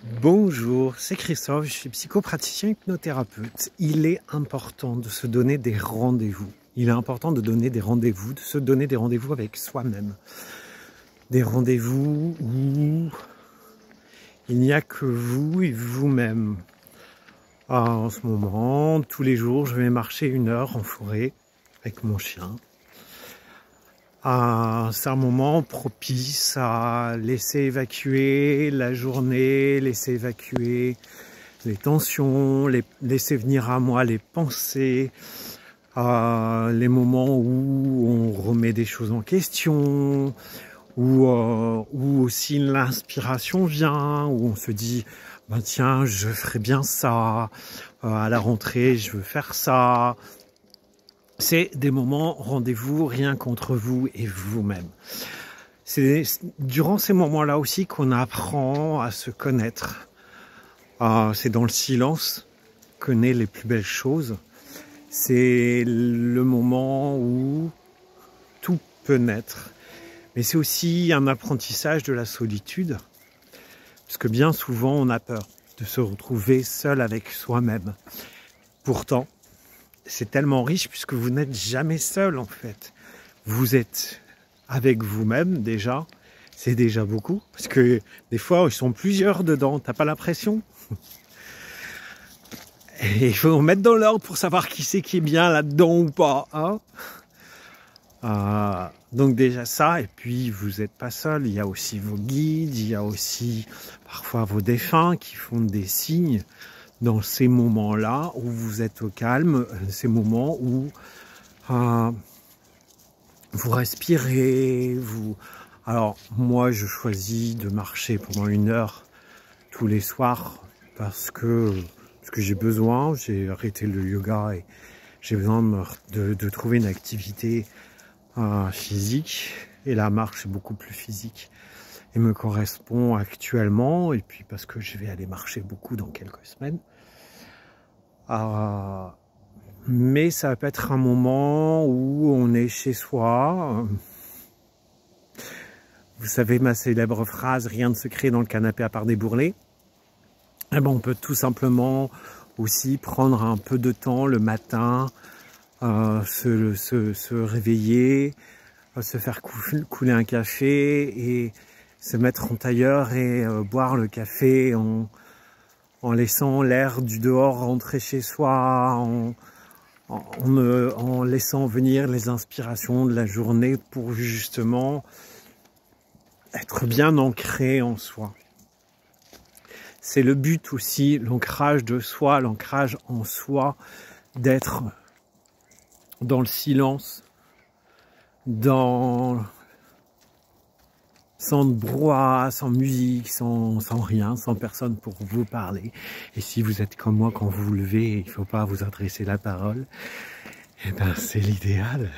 Bonjour, c'est Christophe, je suis psychopraticien hypnothérapeute. Il est important de se donner des rendez-vous. Il est important de donner des rendez-vous, de se donner des rendez-vous avec soi-même. Des rendez-vous où il n'y a que vous et vous-même. En ce moment, tous les jours, je vais marcher 1 heure en forêt avec mon chien. C'est un moment propice à laisser évacuer la journée, laisser évacuer les tensions, laisser venir à moi les pensées, les moments où on remet des choses en question, où aussi l'inspiration vient, où on se dit ben tiens, je ferais bien ça, à la rentrée je veux faire ça. C'est des moments rendez-vous rien qu'entre vous et vous-même. C'est durant ces moments-là aussi qu'on apprend à se connaître. C'est dans le silence qu'on naît les plus belles choses. C'est le moment où tout peut naître. Mais c'est aussi un apprentissage de la solitude. Parce que bien souvent, on a peur de se retrouver seul avec soi-même. Pourtant, c'est tellement riche puisque vous n'êtes jamais seul en fait. Vous êtes avec vous-même déjà, c'est déjà beaucoup. Parce que des fois, ils sont plusieurs dedans, t'as pas l'impression? Et il faut mettre dans l'ordre pour savoir qui c'est qui est bien là-dedans ou pas. Hein, donc déjà ça, et puis vous n'êtes pas seul, il y a aussi vos guides, il y a aussi parfois vos défunts qui font des signes. Dans ces moments-là où vous êtes au calme, ces moments où vous respirez, Alors moi je choisis de marcher pendant 1 heure tous les soirs parce que j'ai besoin, j'ai arrêté le yoga et j'ai besoin de trouver une activité physique, et la marche est beaucoup plus physique et me correspond actuellement, et puis parce que je vais aller marcher beaucoup dans quelques semaines. Mais ça peut être un moment où on est chez soi. Vous savez ma célèbre phrase, rien ne se crée dans le canapé à part des bourrelets. Eh ben, on peut tout simplement aussi prendre un peu de temps le matin, se réveiller, se faire couler un café et se mettre en tailleur et boire le café en laissant l'air du dehors rentrer chez soi, en laissant venir les inspirations de la journée pour justement être bien ancré en soi. C'est le but aussi, l'ancrage de soi, l'ancrage en soi, d'être dans le silence, sans brouhaha, sans musique, sans rien, sans personne pour vous parler. Et si vous êtes comme moi, quand vous vous levez, il ne faut pas vous adresser la parole, eh ben c'est l'idéal.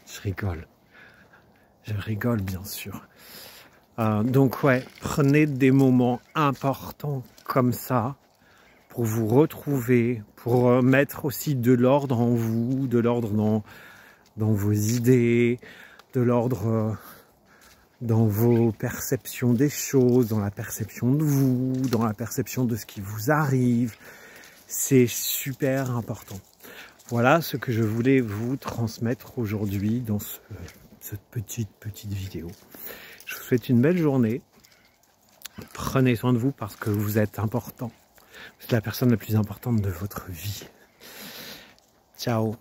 Je rigole bien sûr. Donc ouais, prenez des moments importants comme ça pour vous retrouver, pour mettre aussi de l'ordre en vous, de l'ordre dans vos idées, de l'ordre dans vos perceptions des choses, dans la perception de vous, dans la perception de ce qui vous arrive. C'est super important. Voilà ce que je voulais vous transmettre aujourd'hui dans cette petite vidéo. Je vous souhaite une belle journée. Prenez soin de vous parce que vous êtes important. Vous êtes la personne la plus importante de votre vie. Ciao.